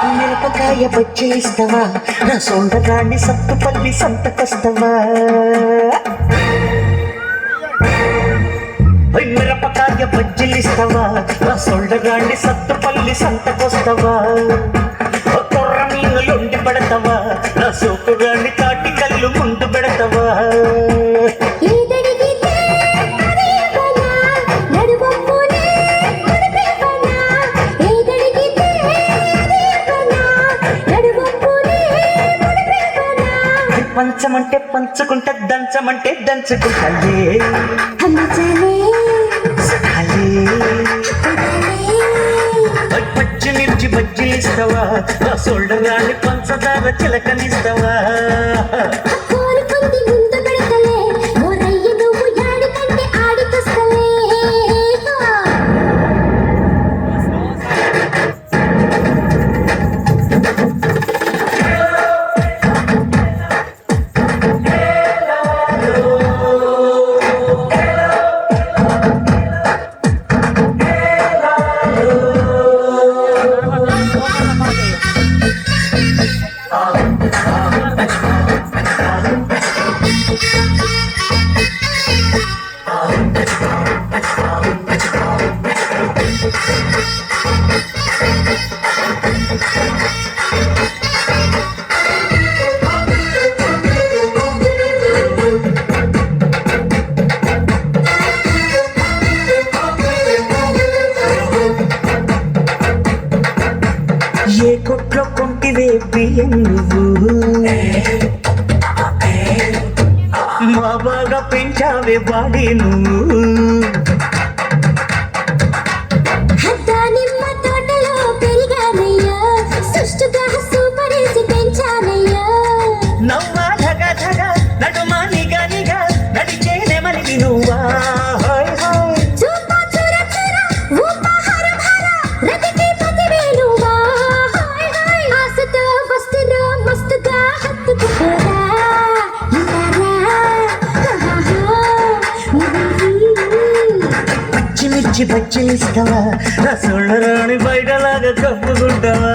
మిరపకాయ బజ్జీలిస్తావా నా సోండగాన్ని సత్తుపల్లి సంతకొస్తావా మిరపకాయ బజ్జీలిస్తావా నా సోండగాన్ని సత్తుపల్లి సంతకొస్తావా కొర్ర మీనులుండి పెడతావా నా సోకుగాన్ని తాటి కళ్ళు ముందు పెడతావా పంచమంటే పంచుకుంటే దంచమంటే దంచుకుంటాలే పచ్చిమిర్చి బజ్జీలిస్తావా నా సోల్డగాన్ని పంచదార చిలకనిస్తావా ఏ కొట్లో కొంటివే బియ్యం నువ్వు మా బాగా పెంచావే బాడీ నువ్వు నవ్వా ధగ ధగ నడుమా నిగా నిగా నడిచేనే మనిది నువ్వా పచ్చిమిర్చి బజ్జీలిస్తావా నా సోళ్ళ రాణి బయటలాగా కప్పుకుంటావా